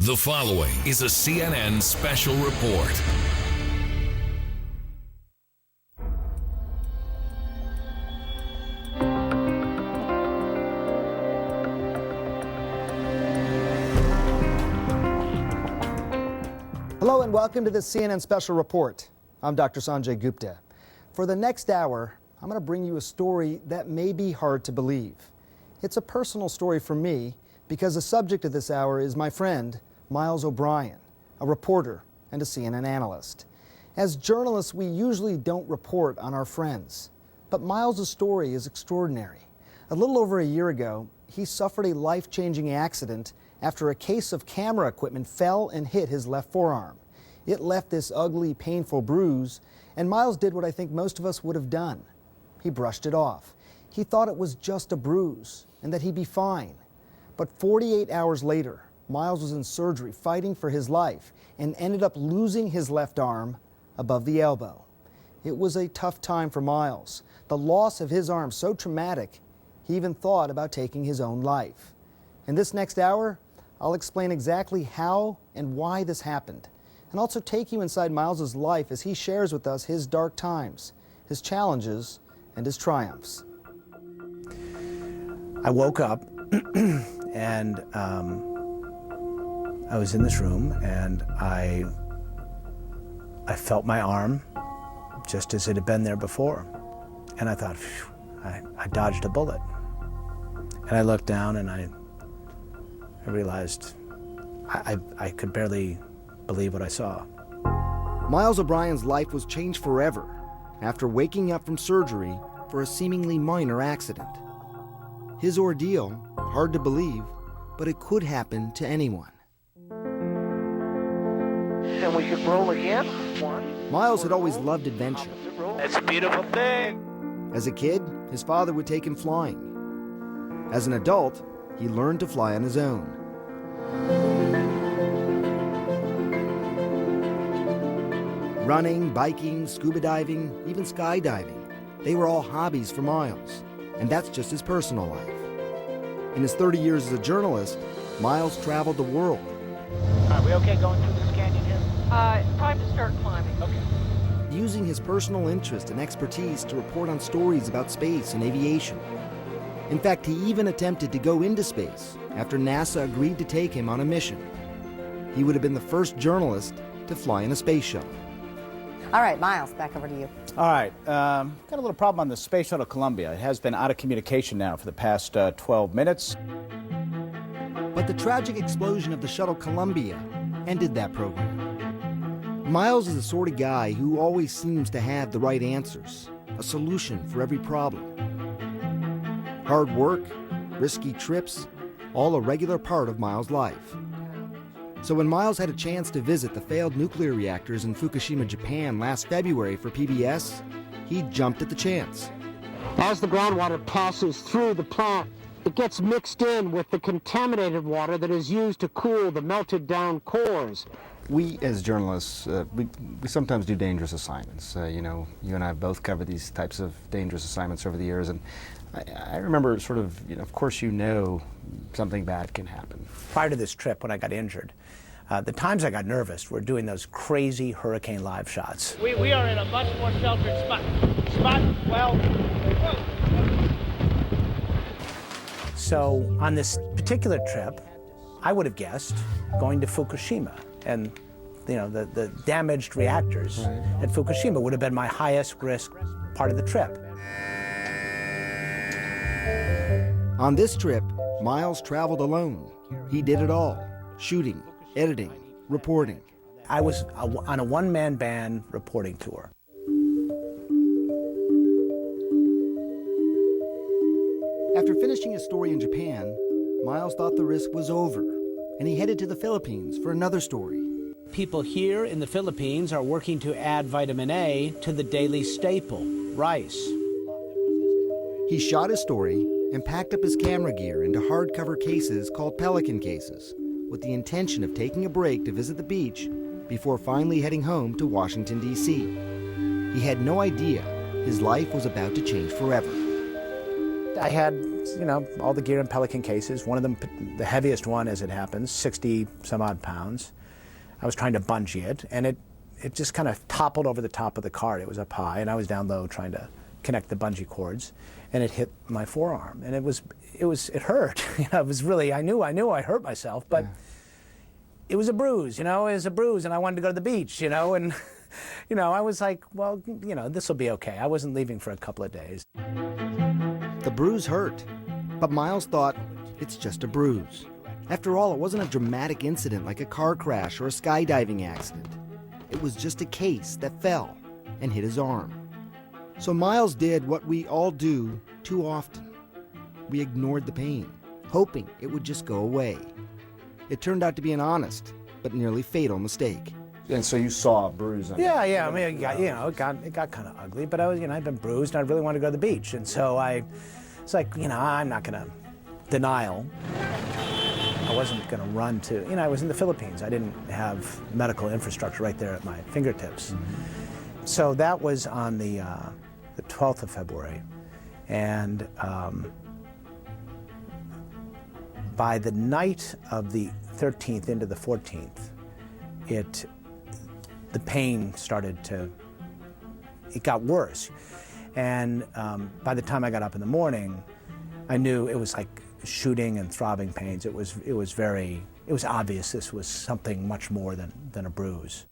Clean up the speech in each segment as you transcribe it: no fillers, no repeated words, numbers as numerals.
The following is a CNN special report. Hello and welcome to the CNN special report. I'm Dr. Sanjay Gupta. For the next hour, I'm going to bring you a story that may be hard to believe. It's a personal story for me because the subject of this hour is my friend, Miles O'Brien, a reporter and a CNN analyst. As journalists, we usually don't report on our friends, but Miles' story is extraordinary. A little over a year ago, he suffered a life-changing accident after a case of camera equipment fell and hit his left forearm. It left this ugly, painful bruise, and Miles did what I think most of us would have done. He brushed it off. He thought it was just a bruise and that he'd be fine. But 48 hours later, Miles was in surgery fighting for his life and ended up losing his left arm above the elbow. It was a tough time for Miles. The loss of his arm so traumatic, he even thought about taking his own life. In this next hour, I'll explain exactly how and why this happened, and also take you inside Miles' life as he shares with us his dark times, his challenges, and his triumphs. I woke up and I was in this room and I felt my arm just as it had been there before. And I thought, phew, I dodged a bullet. And I looked down and I realized I could barely believe what I saw. Miles O'Brien's life was changed forever after waking up from surgery for a seemingly minor accident. His ordeal, hard to believe, but it could happen to anyone. And we should roll again. Miles had always loved adventure. It's a beautiful thing. As a kid, his father would take him flying. As an adult, he learned to fly on his own. Running, biking, scuba diving, even skydiving, they were all hobbies for Miles, and that's just his personal life. In his 30 years as a journalist, Miles traveled the world. Are we okay going through this canyon here? Time to start climbing. Okay. Using his personal interest and expertise to report on stories about space and aviation. In fact, he even attempted to go into space after NASA agreed to take him on a mission. He would have been the first journalist to fly in a space shuttle. All right, Miles, back over to you. All right, got a little problem on the Space Shuttle Columbia. It has been out of communication now for the past 12 minutes. But the tragic explosion of the shuttle Columbia ended that program. Miles is the sort of guy who always seems to have the right answers, a solution for every problem. Hard work, risky trips, all a regular part of Miles' life. So when Miles had a chance to visit the failed nuclear reactors in Fukushima, Japan last February for PBS, he jumped at the chance. As the groundwater passes through the plant, it gets mixed in with the contaminated water that is used to cool the melted down cores. We, as journalists, we sometimes do dangerous assignments. You and I have both covered these types of dangerous assignments over the years, and I remember sort of, of course something bad can happen. Prior to this trip, when I got injured, the times I got nervous were doing those crazy hurricane live shots. We are in a much more sheltered spot. So on this particular trip, I would have guessed going to Fukushima, and the damaged reactors at Fukushima would have been my highest risk part of the trip. On this trip, Miles traveled alone. He did it all: shooting, editing, reporting. I was on a one-man band reporting tour. After finishing his story in Japan, Miles thought the risk was over, and he headed to the Philippines for another story. People here in the Philippines are working to add vitamin A to the daily staple, rice. He shot his story and packed up his camera gear into hardcover cases called Pelican cases, with the intention of taking a break to visit the beach before finally heading home to Washington, D.C. He had no idea his life was about to change forever. I had you know, all the gear in Pelican cases. One of them, the heaviest one as it happens, 60 some odd pounds. I was trying to bungee it, and it just kind of toppled over the top of the cart. It was up high, and I was down low trying to connect the bungee cords, and it hit my forearm, and it hurt. You know, it was really, I knew I hurt myself, but it was a bruise, you know, it was a bruise, and I wanted to go to the beach, you know, and you know, I was like, well, you know, this will be okay. I wasn't leaving for a couple of days. The bruise hurt, but Miles thought it's just a bruise. After all, it wasn't a dramatic incident like a car crash or a skydiving accident. It was just a case that fell and hit his arm. So Miles did what we all do too often. We ignored the pain, hoping it would just go away. It turned out to be an honest but nearly fatal mistake. And so you saw a bruise on it? Yeah. I mean, it got kind of ugly, but I was, you know, I'd been bruised, and I really wanted to go to the beach, and so it's like, you know, I'm not going to denial. I wasn't going to run to, you know, I was in the Philippines. I didn't have medical infrastructure right there at my fingertips. Mm-hmm. So that was on the 12th of February, and by the night of the 13th into the 14th, the pain started to, it got worse. And by the time I got up in the morning, I knew it was like shooting and throbbing pains. It was obvious this was something much more than a bruise.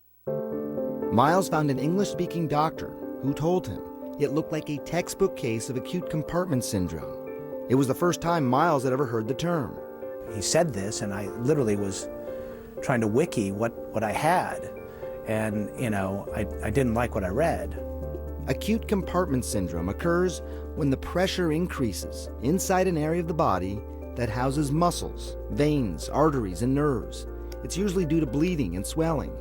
Miles found an English-speaking doctor who told him it looked like a textbook case of acute compartment syndrome. It was the first time Miles had ever heard the term. He said this, and I literally was trying to wiki what I had, and, you know, I didn't like what I read. Acute compartment syndrome occurs when the pressure increases inside an area of the body that houses muscles, veins, arteries, and nerves. It's usually due to bleeding and swelling.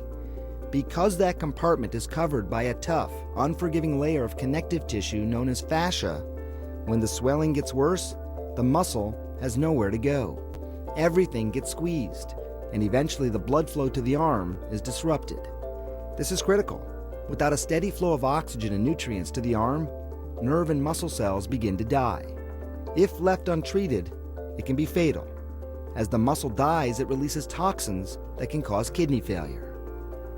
Because that compartment is covered by a tough, unforgiving layer of connective tissue known as fascia, when the swelling gets worse, the muscle has nowhere to go. Everything gets squeezed, and eventually the blood flow to the arm is disrupted. This is critical. Without a steady flow of oxygen and nutrients to the arm, nerve and muscle cells begin to die. If left untreated, it can be fatal. As the muscle dies, it releases toxins that can cause kidney failure.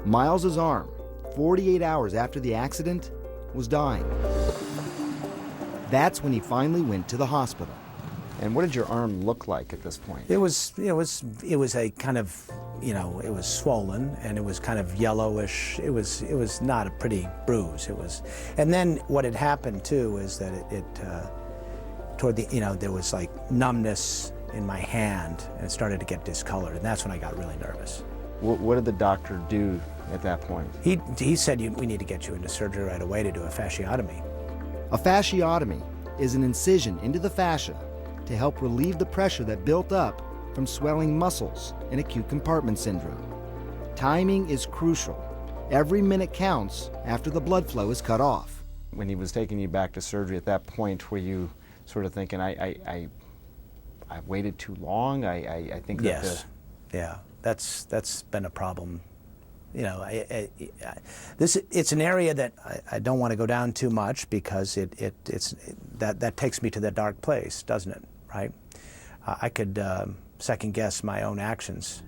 Miles's arm, 48 hours after the accident, was dying. That's when he finally went to the hospital. And what did your arm look like at this point? It was a kind of, you know, it was swollen, and it was kind of yellowish. It was not a pretty bruise. And then what had happened too is that it toward the, you know, there was like numbness in my hand, and it started to get discolored, and that's when I got really nervous. What did the doctor do at that point? He said, we need to get you into surgery right away to do a fasciotomy. A fasciotomy is an incision into the fascia to help relieve the pressure that built up from swelling muscles in acute compartment syndrome. Timing is crucial. Every minute counts after the blood flow is cut off. When he was taking you back to surgery at that point, were you sort of thinking, I waited too long? I think that yes. Yeah, that's been a problem. You know, it's an area that I don't want to go down too much, because that takes me to the dark place, doesn't it? Right? I could second guess my own actions.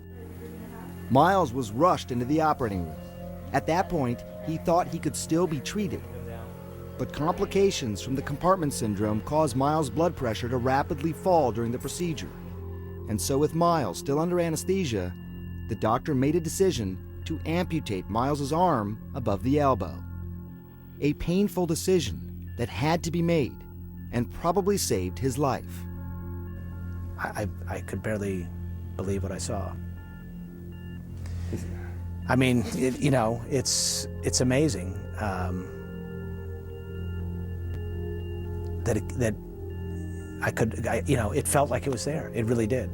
Miles was rushed into the operating room. At that point, he thought he could still be treated. But complications from the compartment syndrome caused Miles' blood pressure to rapidly fall during the procedure. And so, with Miles still under anesthesia, the doctor made a decision to amputate Miles's arm above the elbow. A painful decision that had to be made and probably saved his life. I could barely believe what I saw. I mean, you know, it's amazing that I could, you know, it felt like it was there. It really did.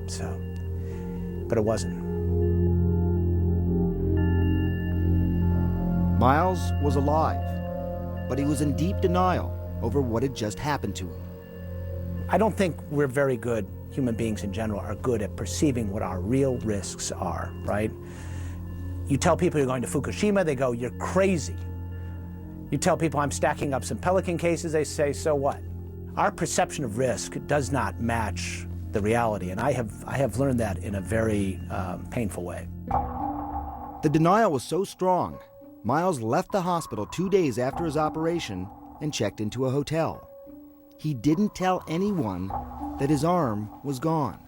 So, but it wasn't. Miles was alive, but he was in deep denial over what had just happened to him. I don't think we're very good, human beings in general, are good at perceiving what our real risks are, right? You tell people you're going to Fukushima, they go, you're crazy. You tell people I'm stacking up some Pelican cases, they say, so what? Our perception of risk does not match the reality, and I have learned that in a very painful way. The denial was so strong, Miles left the hospital 2 days after his operation and checked into a hotel. He didn't tell anyone that his arm was gone.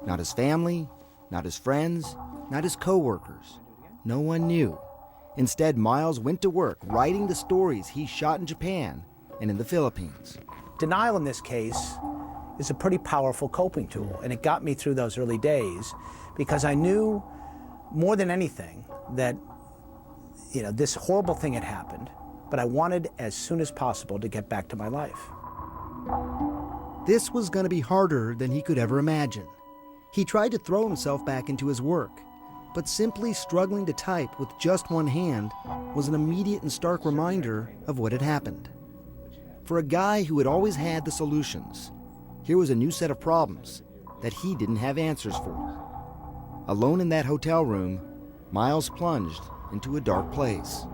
Not his family, not his friends, not his coworkers. No one knew. Instead, Miles went to work writing the stories he shot in Japan and in the Philippines. Denial in this case is a pretty powerful coping tool, and it got me through those early days because I knew more than anything that, this horrible thing had happened, but I wanted as soon as possible to get back to my life. This was going to be harder than he could ever imagine. He tried to throw himself back into his work, but simply struggling to type with just one hand was an immediate and stark reminder of what had happened. For a guy who had always had the solutions, here was a new set of problems that he didn't have answers for. Alone in that hotel room, Miles plunged into a dark place.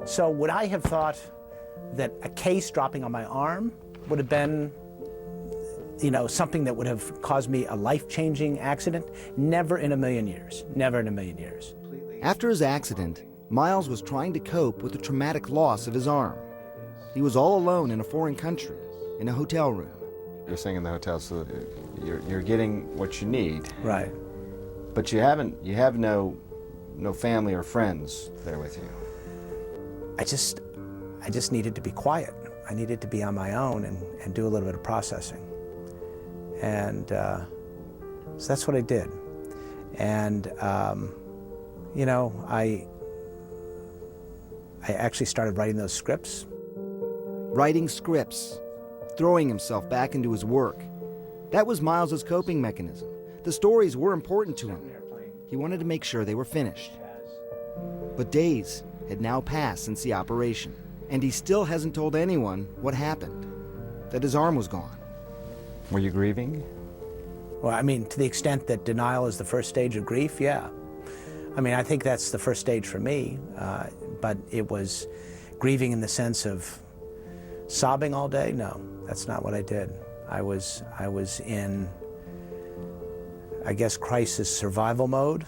So would I have thought that a case dropping on my arm would have been, something that would have caused me a life-changing accident? Never in a million years. Never in a million years. After his accident, Miles was trying to cope with the traumatic loss of his arm. He was all alone in a foreign country, in a hotel room. You're staying in the hotel, so you're getting what you need. Right. But you have no family or friends there with you. I just needed to be quiet. I needed to be on my own and do a little bit of processing. And so that's what I did. And, I actually started writing those scripts. Writing scripts, throwing himself back into his work. That was Miles's coping mechanism. The stories were important to him. He wanted to make sure they were finished. But days had now passed since the operation, and he still hasn't told anyone what happened, that his arm was gone. Were you grieving? Well, to the extent that denial is the first stage of grief, yeah. I think that's the first stage for me, but it was grieving in the sense of sobbing all day? No, that's not what I did. I was in, I guess, crisis survival mode.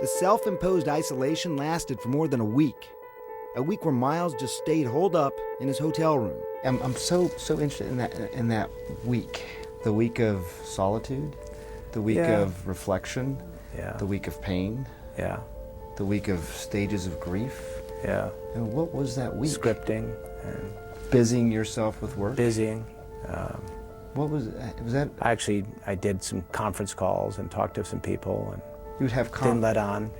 The self-imposed isolation lasted for more than a week where Miles just stayed holed up in his hotel room. I'm so interested in that week. The week of solitude, the week of reflection, the week of pain, the week of stages of grief. And what was that week? Scripting. And busying yourself with work? Busying. What was that? I did some conference calls and talked to some people, and you would have didn't let on.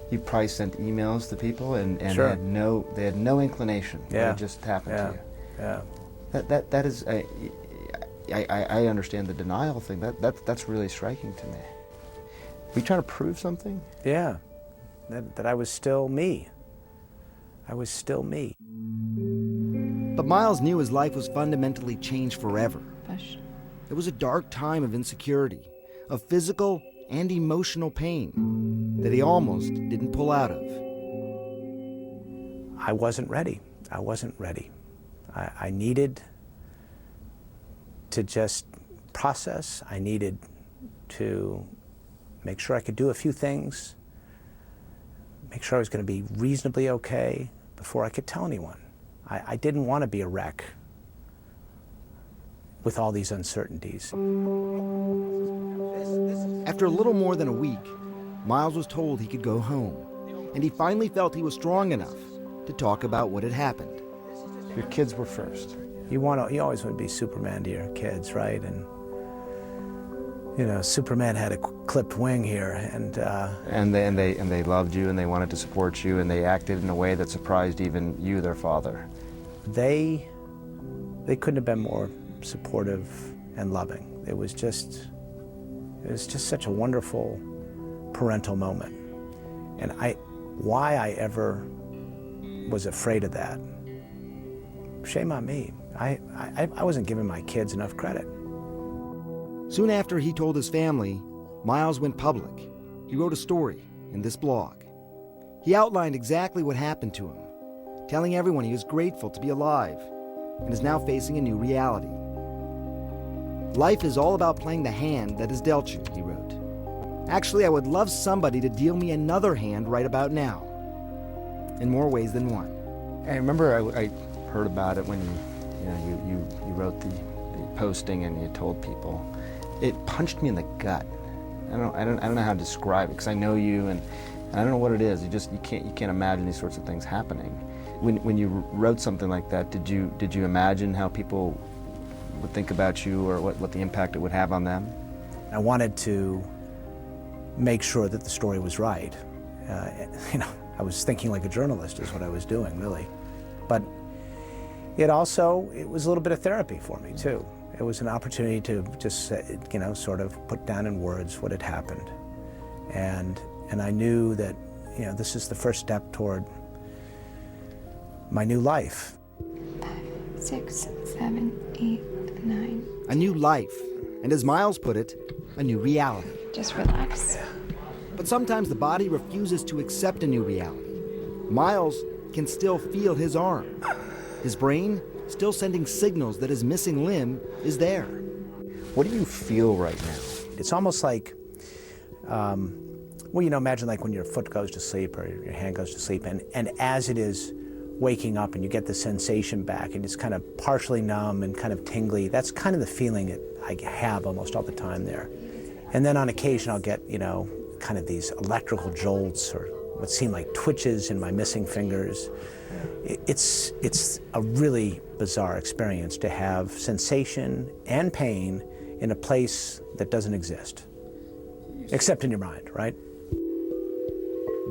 You probably sent emails to people, and sure. they had no inclination. It just happened to you. That is. I understand the denial thing. That's really striking to me. Were you trying to prove something? Yeah, that I was still me. I was still me. But Miles knew his life was fundamentally changed forever. It was a dark time of insecurity, of physical and emotional pain that he almost didn't pull out of. I wasn't ready. I needed to just process. I needed to make sure I could do a few things, make sure I was going to be reasonably okay before I could tell anyone. I didn't want to be a wreck with all these uncertainties. After a little more than a week, Miles was told he could go home, and he finally felt he was strong enough to talk about what had happened. Your kids were first. You always want to be Superman to your kids, right? And Superman had a clipped wing here, and they loved you, and they wanted to support you, and they acted in a way that surprised even you, their father. They couldn't have been more supportive and loving. It was just such a wonderful parental moment. And why I ever was afraid of that, shame on me. I wasn't giving my kids enough credit. Soon after he told his family, Miles went public. He wrote a story in this blog. He outlined exactly what happened to him, telling everyone he was grateful to be alive and is now facing a new reality. Life is all about playing the hand that is dealt you, he wrote. Actually, I would love somebody to deal me another hand right about now, in more ways than one. I remember I heard about it when you wrote the posting and you told people. It punched me in the gut. I don't know how to describe it because I know you and I don't know what it is. You can't imagine these sorts of things happening. When you wrote something like that, did you imagine how people would think about you or what the impact it would have on them? I wanted to make sure that the story was right. I was thinking like a journalist is what I was doing, really. But it was a little bit of therapy for me, too. It was an opportunity to just, sort of put down in words what had happened. And I knew that, this is the first step toward my new life. 5, 6, 7, 8, 9. A new life, and as Miles put it, a new reality. Just relax. But sometimes the body refuses to accept a new reality. Miles can still feel his arm. His brain still sending signals that his missing limb is there. What do you feel right now? It's almost like, imagine like when your foot goes to sleep or your hand goes to sleep, and as it is waking up and you get the sensation back and it's kind of partially numb and kind of tingly, that's kind of the feeling that I have almost all the time there. And then on occasion I'll get, kind of these electrical jolts or what seem like twitches in my missing fingers. It's a really bizarre experience to have sensation and pain in a place that doesn't exist, except in your mind, right?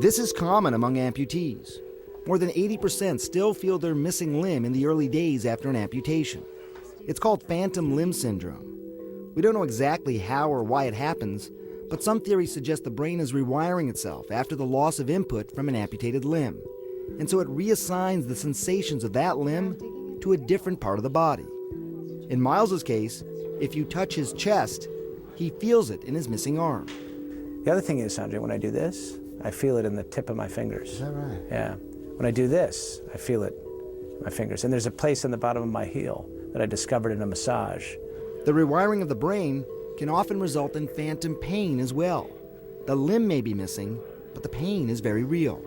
This is common among amputees. More than 80% still feel their missing limb in the early days after an amputation. It's called phantom limb syndrome. We don't know exactly how or why it happens, but some theories suggest the brain is rewiring itself after the loss of input from an amputated limb. And so it reassigns the sensations of that limb to a different part of the body. In Miles's case, if you touch his chest, he feels it in his missing arm. The other thing is, Sanjay, when I do this, I feel it in the tip of my fingers. Is that right? Yeah. When I do this, I feel it in my fingers. And there's a place on the bottom of my heel that I discovered in a massage. The rewiring of the brain can often result in phantom pain as well. The limb may be missing, but the pain is very real.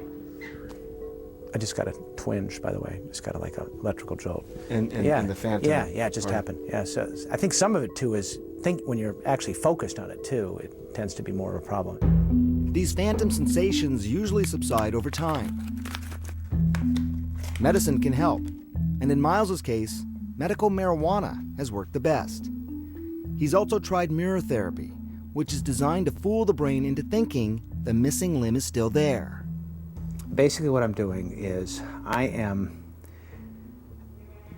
I just got a twinge, by the way. Just got like an electrical jolt. And the phantom? Yeah, it just happened. Yeah, so I think some of it, too, is when you're actually focused on it, too, it tends to be more of a problem. These phantom sensations usually subside over time. Medicine can help, and in Miles's case, medical marijuana has worked the best. He's also tried mirror therapy, which is designed to fool the brain into thinking the missing limb is still there. Basically what I'm doing is I am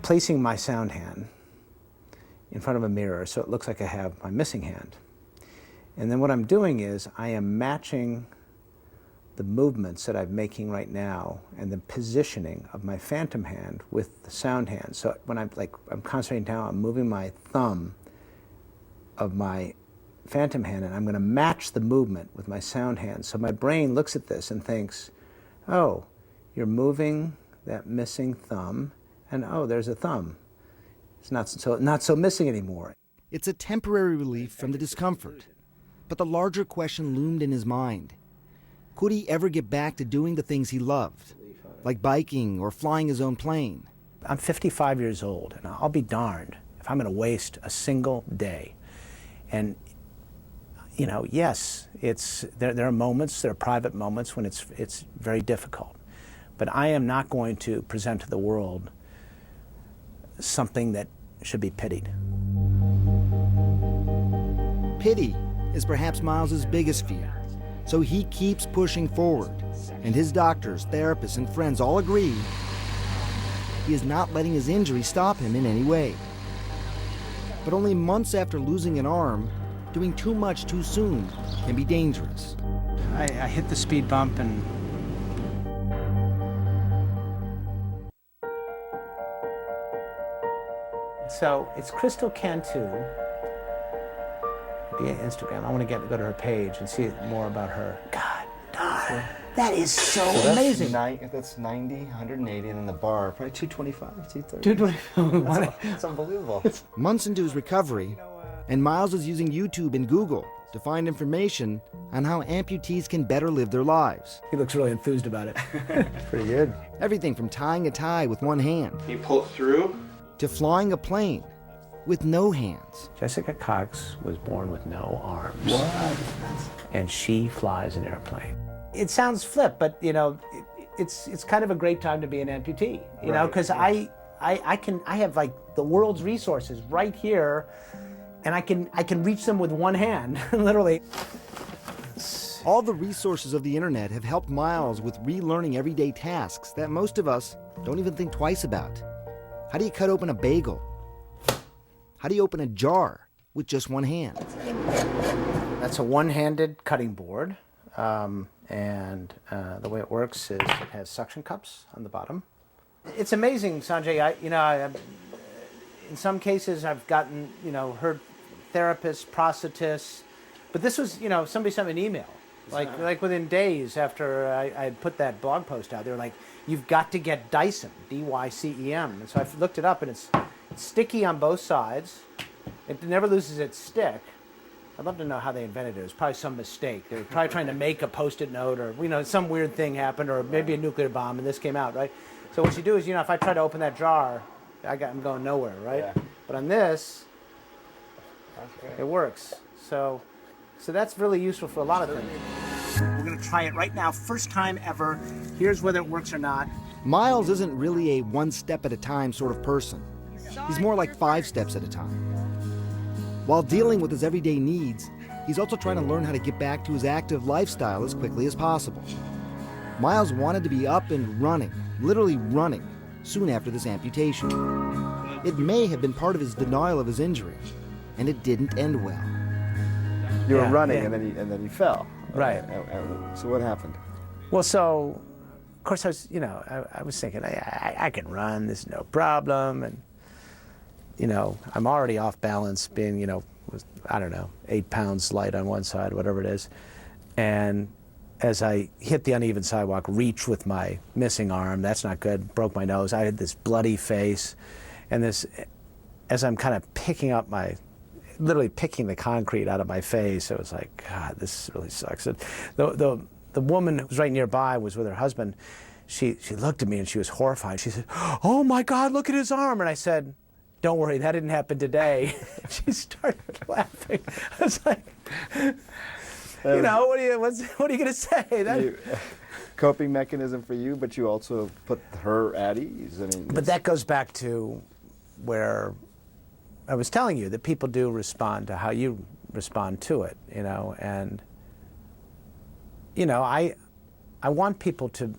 placing my sound hand in front of a mirror so it looks like I have my missing hand. And then what I'm doing is I am matching the movements that I'm making right now and the positioning of my phantom hand with the sound hand. So when I'm concentrating down, I'm moving my thumb of my phantom hand and I'm going to match the movement with my sound hand. So my brain looks at this and thinks, oh, you're moving that missing thumb and oh, there's a thumb. It's not so missing anymore. It's a temporary relief from the discomfort, but the larger question loomed in his mind. Could he ever get back to doing the things he loved, like biking or flying his own plane? I'm 55 years old, and I'll be darned if I'm going to waste a single day. And, yes, there are moments, there are private moments when it's very difficult. But I am not going to present to the world something that should be pitied. Pity is perhaps Miles's biggest fear. So he keeps pushing forward, and his doctors, therapists, and friends all agree he is not letting his injury stop him in any way. But only months after losing an arm, doing too much too soon can be dangerous. I hit the speed bump and... So it's Crystal Cantu. Via Instagram. I want to go to her page and see more about her. God darn. That is so amazing. That's 90, 180, and then the bar, probably 225, 230. 225. It's unbelievable. Months into his recovery, and Miles is using YouTube and Google to find information on how amputees can better live their lives. He looks really enthused about it. Pretty good. Everything from tying a tie with one hand You pull it through. to flying a plane with no hands. Jessica Cox was born with no arms. What? And she flies an airplane. It sounds flip, but it's kind of a great time to be an amputee, you know, because I have like the world's resources right here, and I can reach them with one hand, literally. All the resources of the internet have helped Miles with relearning everyday tasks that most of us don't even think twice about. How do you cut open a bagel? How do you open a jar with just one hand? That's a one-handed cutting board, and the way it works is it has suction cups on the bottom. It's amazing, Sanjay. In some cases I've gotten, heard therapists, prosthetists, but this was, somebody sent me an email. Like within days after I had put that blog post out, they were like, "You've got to get Dycem, D-Y-C-E-M." And so I looked it up, and it's sticky on both sides. It never loses its stick. I'd love to know how they invented it. It was probably some mistake. They were probably trying to make a Post-it note, or some weird thing happened, or maybe a nuclear bomb, and this came out, right? So what you do is, if I try to open that jar, I'm going nowhere, right? Yeah. But on this, it works. So that's really useful for a lot of things. We're going to try it right now, first time ever. Here's whether it works or not. Miles isn't really a one step at a time sort of person. He's more like 5 steps at a time. While dealing with his everyday needs, he's also trying to learn how to get back to his active lifestyle as quickly as possible. Miles wanted to be up and running, literally running, soon after this amputation. It may have been part of his denial of his injury, and it didn't end well. You were running, and then you fell. Right. So what happened? Well, so of course I was, I was thinking I can run. There's no problem, and I'm already off balance, being 8 pounds light on one side, whatever it is, and as I hit the uneven sidewalk, reach with my missing arm. That's not good. Broke my nose. I had this bloody face, and this, as I'm kind of literally picking the concrete out of my face, it was like, God, this really sucks. The woman who was right nearby was with her husband. She looked at me and she was horrified. She said, "Oh my God, look at his arm." And I said, "Don't worry, that didn't happen today." She started laughing. I was like, what are you going to say? Coping mechanism for you, but you also put her at ease. But that goes back to where I was telling you that people do respond to how you respond to it, and I want people to,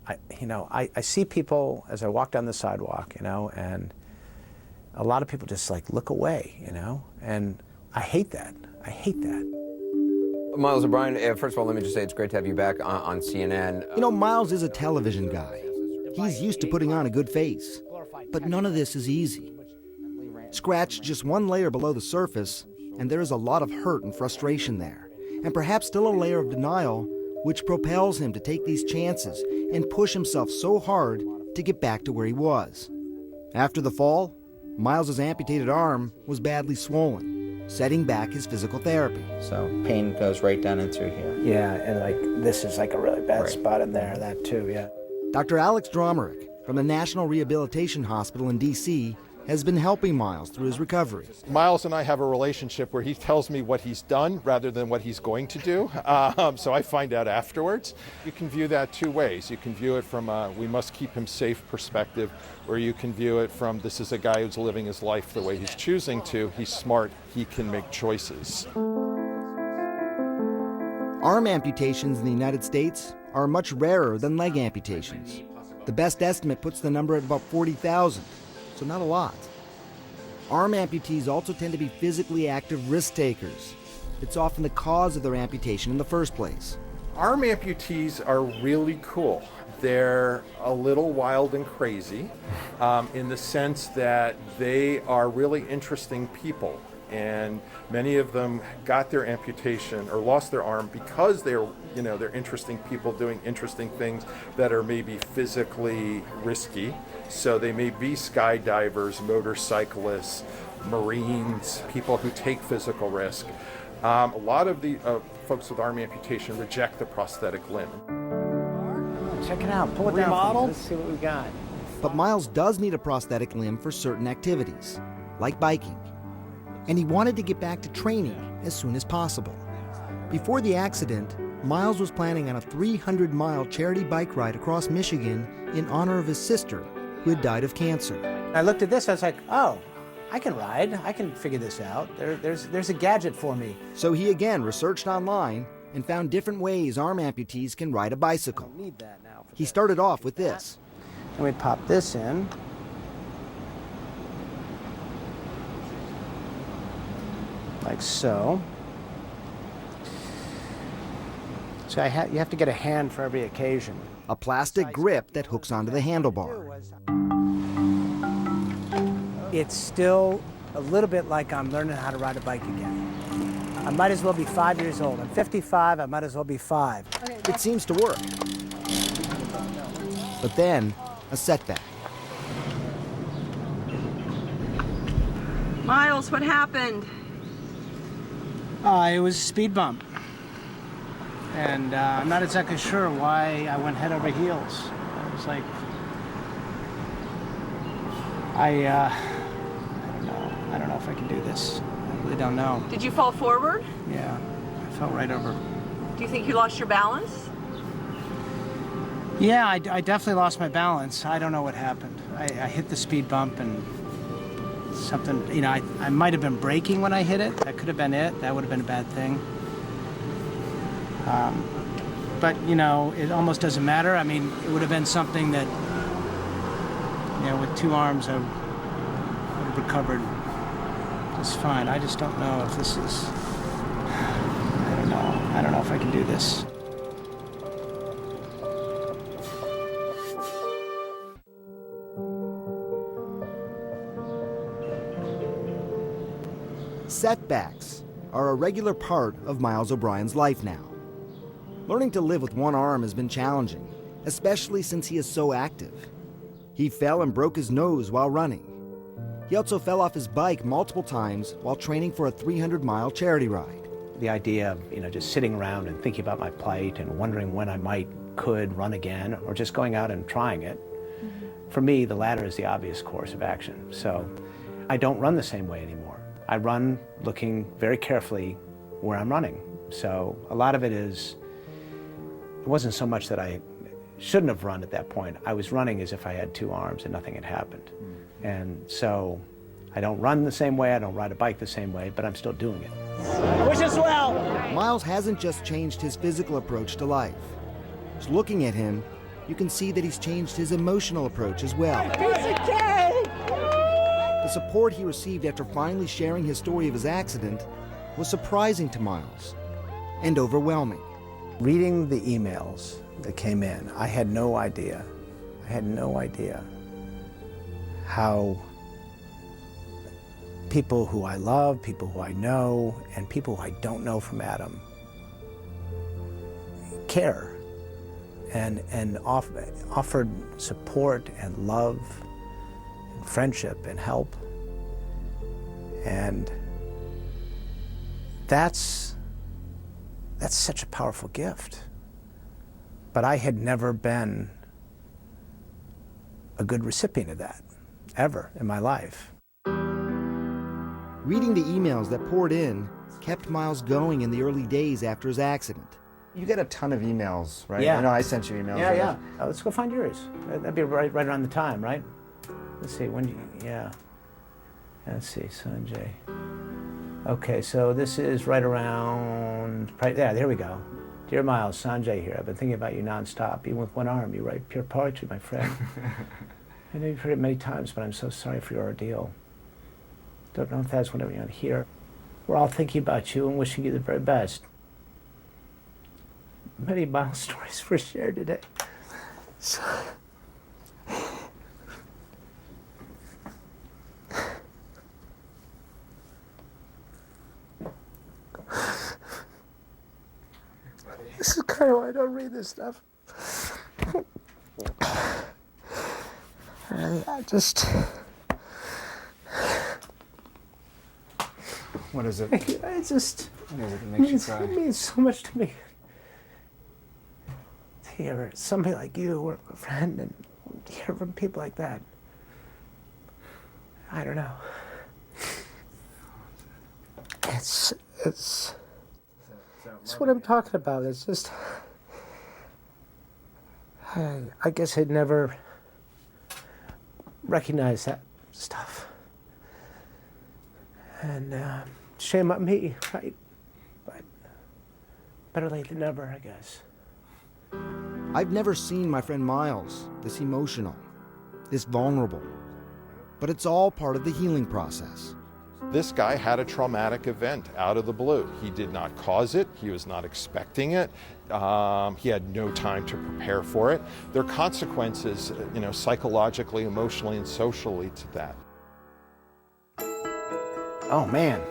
I see people as I walk down the sidewalk, and a lot of people just look away, and I hate that. I hate that. Miles O'Brien, first of all, let me just say it's great to have you back on CNN. Miles is a television guy. He's used to putting on a good face. But none of this is easy. Scratch just one layer below the surface, and there is a lot of hurt and frustration there, and perhaps still a layer of denial, which propels him to take these chances and push himself so hard to get back to where he was. After the fall, Miles's amputated arm was badly swollen, setting back his physical therapy. So pain goes right down in through here. Yeah, and this is a really bad spot in there, that too, yeah. Dr. Alex Dromerick from the National Rehabilitation Hospital in D.C. has been helping Miles through his recovery. Miles and I have a relationship where he tells me what he's done rather than what he's going to do, so I find out afterwards. You can view that 2 ways. You can view it from a we must keep him safe perspective, or you can view it from this is a guy who's living his life the way he's choosing to. He's smart, he can make choices. Arm amputations in the United States are much rarer than leg amputations. The best estimate puts the number at about 40,000. So not a lot. Arm amputees also tend to be physically active risk takers. It's often the cause of their amputation in the first place. Arm amputees are really cool. They're a little wild and crazy in the sense that they are really interesting people. and many of them got their amputation or lost their arm because they're interesting people doing interesting things that are maybe physically risky. So they may be skydivers, motorcyclists, Marines, people who take physical risk. A lot of the folks with arm amputation reject the prosthetic limb. Check it out. Pull it down. Let's see what we got. But Miles does need a prosthetic limb for certain activities, like biking. And he wanted to get back to training as soon as possible. Before the accident, Miles was planning on a 300-mile charity bike ride across Michigan in honor of his sister, who had died of cancer. I looked at this, I was like, oh, I can ride. I can figure this out. There's a gadget for me. So he again researched online and found different ways arm amputees can ride a bicycle. I need that now. He started off with this. And we pop this in. Like so. So you have to get a hand for every occasion. A plastic grip that hooks onto the handlebar. It's still a little bit like I'm learning how to ride a bike again. I might as well be 5 years old. I'm 55, I might as well be 5. It seems to work. But then, a setback. Miles, what happened? It was a speed bump. And I'm not exactly sure why I went head over heels. I was like, I don't know if I can do this. I really don't know. Did you fall forward? Yeah, I fell right over. Do you think you lost your balance? Yeah, I definitely lost my balance. I don't know what happened. I hit the speed bump and something, I might have been braking when I hit it. That could have been it. That would have been a bad thing. But, it almost doesn't matter. I mean, it would have been something that, with 2 arms, I would have recovered just fine. I just don't know if this is, I don't know if I can do this. Setbacks are a regular part of Miles O'Brien's life now. Learning to live with one arm has been challenging, especially since he is so active. He fell and broke his nose while running. He also fell off his bike multiple times while training for a 300-mile charity ride. The idea of, just sitting around and thinking about my plight and wondering when I could run again, or just going out and trying it, for me, the latter is the obvious course of action. So I don't run the same way anymore. I run looking very carefully where I'm running. So a lot of it wasn't so much that I shouldn't have run at that point. I was running as if I had 2 arms and nothing had happened. And so I don't run the same way, I don't ride a bike the same way, but I'm still doing it. Wish us well! Miles hasn't just changed his physical approach to life. Just looking at him, you can see that he's changed his emotional approach as well. The support he received after finally sharing his story of his accident was surprising to Miles and overwhelming. Reading the emails that came in, I had no idea how people who I love, people who I know, and people who I don't know from Adam care and offered support and love and friendship and help. And that's such a powerful gift. But I had never been a good recipient of that, ever in my life. Reading the emails that poured in kept Miles going in the early days after his accident. You get a ton of emails, right? Yeah. I know I sent you emails. Yeah. Let's go find yours. That'd be right around the time, right? Let's see, let's see, Sanjay. Okay, so this is right around, there we go. Dear Miles, Sanjay here. I've been thinking about you nonstop. Even with one arm, you write pure poetry, my friend. I know you've heard it many times, but I'm so sorry for your ordeal. Don't know if that's what everyone here. We're all thinking about you and wishing you the very best. Many Miles stories were shared today. kind of why I don't read this stuff. I just... What is it? I just... What is it that makes you cry? It means so much to me. To hear somebody like you, or a friend, and hear from people like that. I don't know. It's what I'm talking about. It's just... I guess I'd never recognized that stuff. And shame on me, right? But better late than never, I guess. I've never seen my friend Miles this emotional, this vulnerable. But it's all part of the healing process. This guy had a traumatic event out of the blue. He did not cause it. He was not expecting it. He had no time to prepare for it. There are consequences, psychologically, emotionally, and socially to that. Oh man,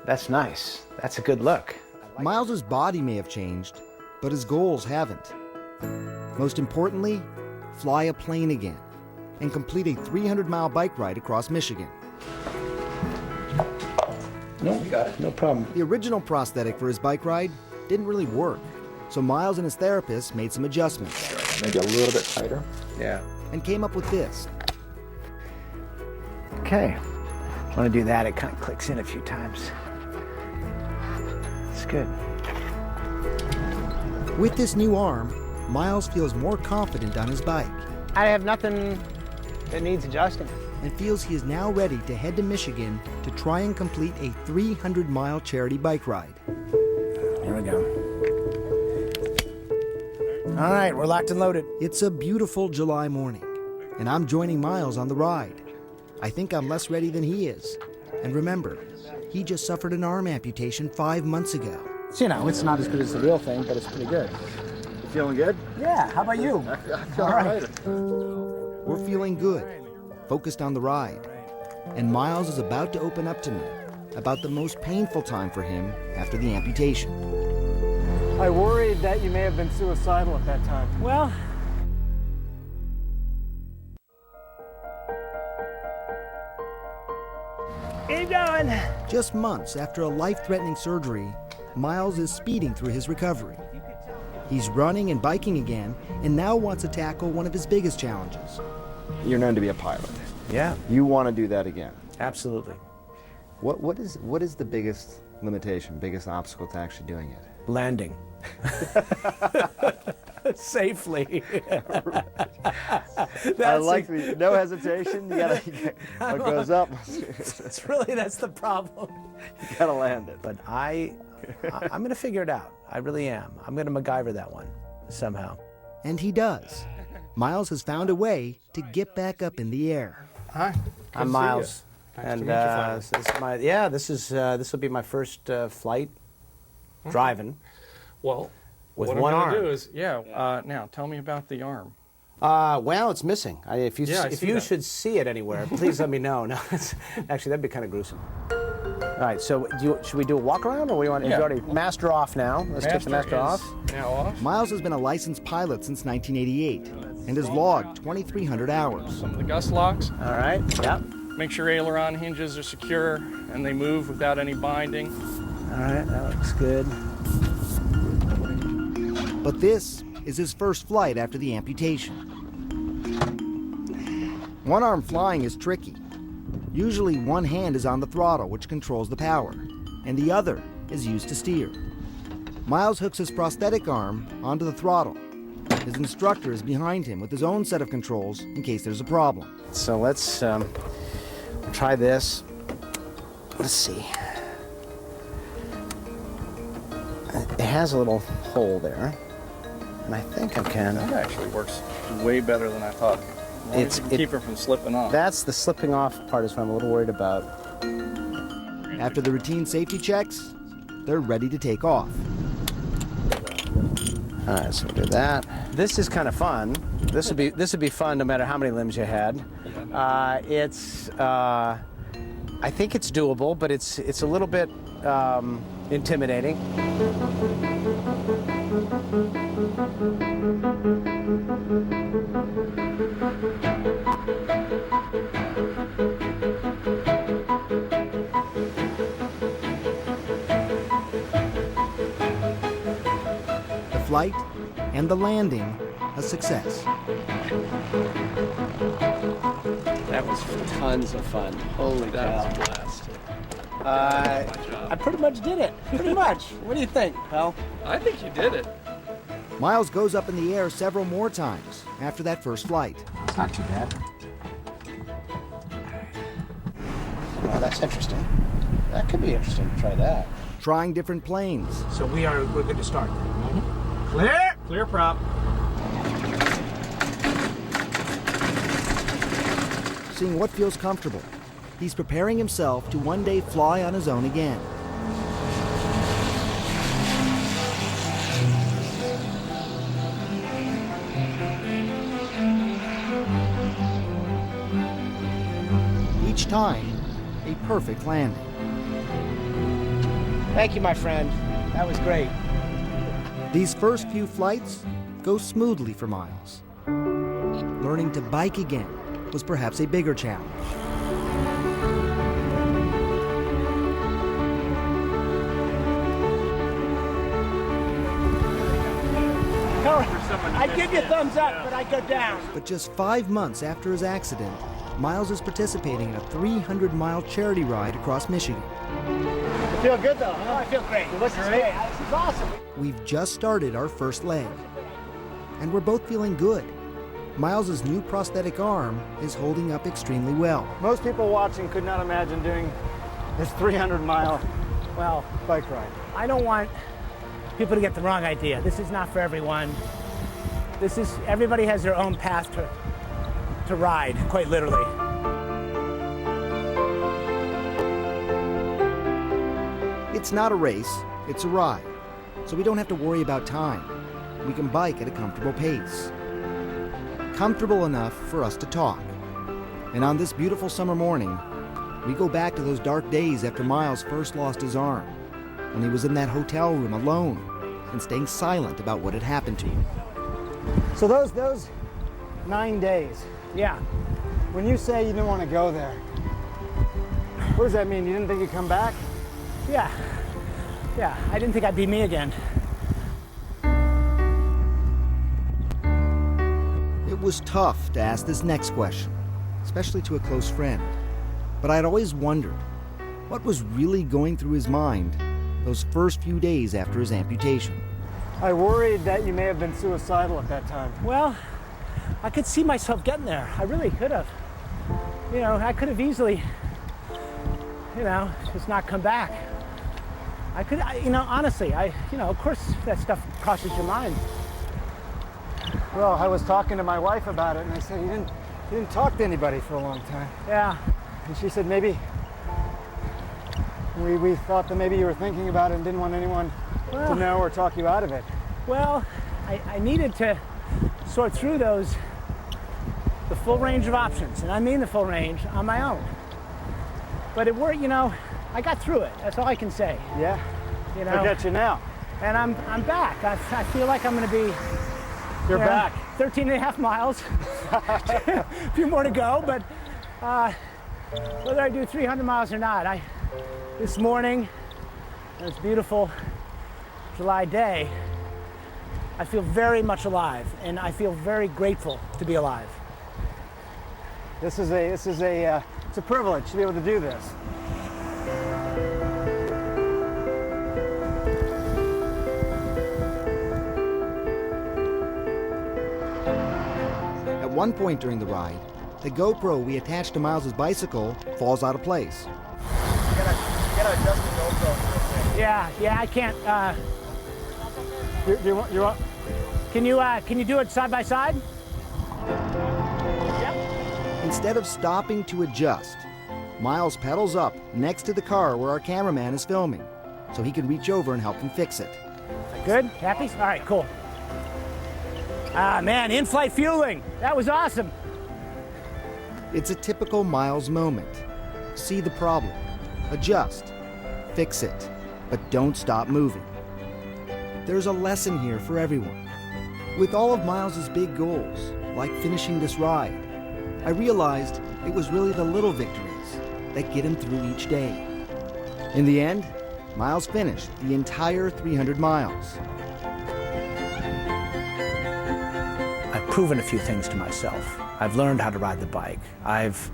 that's nice. That's a good look. Miles's body may have changed, but his goals haven't. Most importantly, fly a plane again and complete a 300-mile bike ride across Michigan. No, we got it. No problem. The original prosthetic for his bike ride didn't really work, so Miles and his therapist made some adjustments. Maybe a little bit tighter. Yeah. And came up with this. Okay. Want to do that, it kind of clicks in a few times. It's good. With this new arm, Miles feels more confident on his bike. I have nothing that needs adjusting. And feels he is now ready to head to Michigan to try and complete a 300-mile charity bike ride. Here we go. All right, we're locked and loaded. It's a beautiful July morning, and I'm joining Miles on the ride. I think I'm less ready than he is. And remember, he just suffered an arm amputation 5 months ago. So, it's not as good as the real thing, but it's pretty good. You feeling good? Yeah, how about you? All right. We're feeling good, focused on the ride. And Miles is about to open up to me about the most painful time for him after the amputation. I worried that you may have been suicidal at that time. Well, keep going. Just months after a life-threatening surgery, Miles is speeding through his recovery. He's running and biking again, and now wants to tackle one of his biggest challenges. You're known to be a pilot. Yeah. You want to do that again. Absolutely. What is the biggest limitation, biggest obstacle to actually doing it? Landing. Safely. I like the no hesitation. You gotta, what goes up. That's the problem. You gotta land it. But I'm gonna figure it out. I really am. I'm gonna MacGyver that one somehow. And he does. Miles has found a way to get back up in the air. Hi. I'm Miles. And this will be my first flight driving. Well, with what one I'm arm. going to do is, now tell me about the arm. Well, it's missing. If you that. should see it anywhere, please let me know. No, actually, that'd be kind of gruesome. All right, so should we do a walk around, or we want? Yeah. You already master off now. Let's get the master off. Now off. Miles has been a licensed pilot since 1988 and has logged 2,300 hours. Some of the gust locks. All right. Yep. Make sure aileron hinges are secure and they move without any binding. All right, that looks good. But this is his first flight after the amputation. One-arm flying is tricky. Usually one hand is on the throttle, which controls the power, and the other is used to steer. Miles hooks his prosthetic arm onto the throttle. His instructor is behind him with his own set of controls in case there's a problem. So let's try this. Let's see. It has a little hole there, and I think I can. That actually works way better than I thought. As long as you can keep her from slipping off. That's the slipping off part is what I'm a little worried about. After the routine safety checks, they're ready to take off. All right, so we'll do that. This is kind of fun. This would be fun no matter how many limbs you had. I think it's doable, but it's a little bit intimidating. The flight and the landing a success. That was tons of fun. Holy cow. That was a blast. I pretty much did it. Pretty much. What do you think, pal? I think you did it. Miles goes up in the air several more times after that first flight. It's not too bad. Well, that's interesting. That could be interesting to try that. Trying different planes. So we're good to start. Clear! Clear prop. Seeing what feels comfortable. He's preparing himself to one day fly on his own again. Each time, a perfect landing. Thank you, my friend. That was great. These first few flights go smoothly for Miles. Learning to bike again was perhaps a bigger challenge. I'd give you a thumbs up, but I go down. But just 5 months after his accident, Miles is participating in a 300-mile charity ride across Michigan. I feel good, though. Oh, I feel great. This is great. This is awesome. We've just started our first leg, and we're both feeling good. Miles' new prosthetic arm is holding up extremely well. Most people watching could not imagine doing this 300-mile bike ride. I don't want people to get the wrong idea. This is not for everyone. Everybody has their own path to ride, quite literally. It's not a race, it's a ride, so we don't have to worry about time. We can bike at a comfortable pace. Comfortable enough for us to talk. And on this beautiful summer morning, we go back to those dark days after Miles first lost his arm, when he was in that hotel room alone and staying silent about what had happened to him. So those 9 days. Yeah. When you say you didn't want to go there, what does that mean? You didn't think you'd come back? Yeah. Yeah, I didn't think I'd be me again. It was tough to ask this next question, especially to a close friend. But I'd always wondered what was really going through his mind those first few days after his amputation. I worried that you may have been suicidal at that time. Well, I could see myself getting there. I really could have. I could have easily, just not come back. I could, honestly, of course that stuff crosses your mind. Well, I was talking to my wife about it, and I said, you didn't talk to anybody for a long time. Yeah. And she said, maybe, we thought that maybe you were thinking about it and didn't want anyone to know or talk you out of it. Well, I needed to sort through the full range of options, and I mean the full range, on my own. But it worked, I got through it. That's all I can say. Yeah. I get you now. And I'm back. I feel like I'm going to be. You're back. 13 and a half miles. A few more to go, but whether I do 300 miles or not, this morning, on this beautiful July day, I feel very much alive, and I feel very grateful to be alive. It's a privilege to be able to do this. At one point during the ride, the GoPro we attached to Miles' bicycle falls out of place. You gotta adjust the GoPro. Yeah, I can't. You want? Can you do it side by side? Yep. Instead of stopping to adjust, Miles pedals up next to the car where our cameraman is filming, so he can reach over and help him fix it. Good? Happy? All right, cool. Man, in-flight fueling. That was awesome. It's a typical Miles moment. See the problem, adjust, fix it, but don't stop moving. There's a lesson here for everyone. With all of Miles's big goals, like finishing this ride, I realized it was really the little victories that get him through each day. In the end, Miles finished the entire 300 miles. I've proven a few things to myself. I've learned how to ride the bike. I've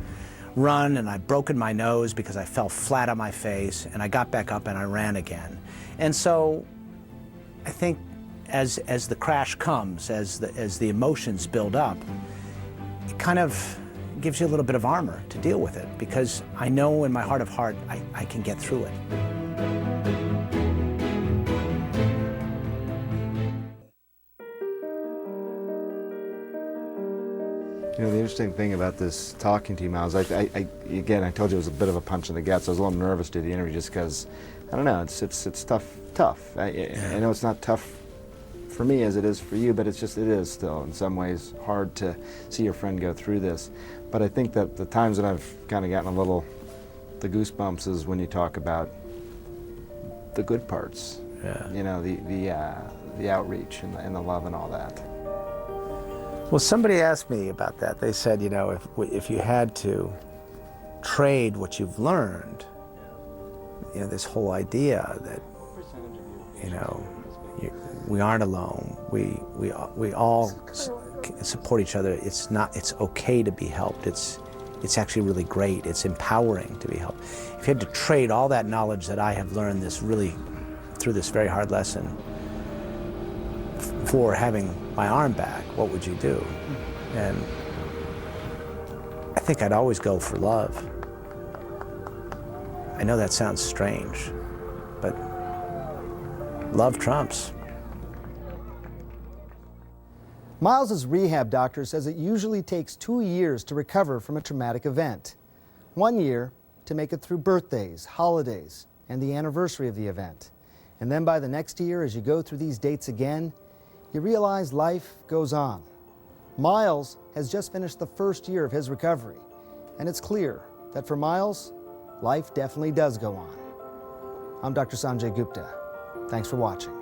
run and I've broken my nose because I fell flat on my face, and I got back up and I ran again. And so I think as the crash comes, as the emotions build up, it kind of gives you a little bit of armor to deal with it, because I know in my heart of heart I can get through it. You know, the interesting thing about this talking to you, Miles, again, I told you it was a bit of a punch in the guts. I was a little nervous to do the interview just because, I don't know, it's tough. I know it's not tough for me as it is for you, but it is still in some ways hard to see your friend go through this. But I think that the times that I've kind of gotten the goosebumps is when you talk about the good parts. Yeah. You know, the outreach and the love and all that. Well, somebody asked me about that. They said, you know, if you had to trade what you've learned, you know, this whole idea that, you know, we aren't alone. We all support each other. It's okay to be helped. It's actually really great. It's empowering to be helped. If you had to trade all that knowledge that I have learned through this very hard lesson for having my arm back, what would you do? And I think I'd always go for love. I know that sounds strange, but love trumps. Miles's rehab doctor says it usually takes 2 years to recover from a traumatic event. 1 year to make it through birthdays, holidays, and the anniversary of the event. And then by the next year, as you go through these dates again, you realize life goes on. Miles has just finished the first year of his recovery, and it's clear that for Miles, life definitely does go on. I'm Dr. Sanjay Gupta. Thanks for watching.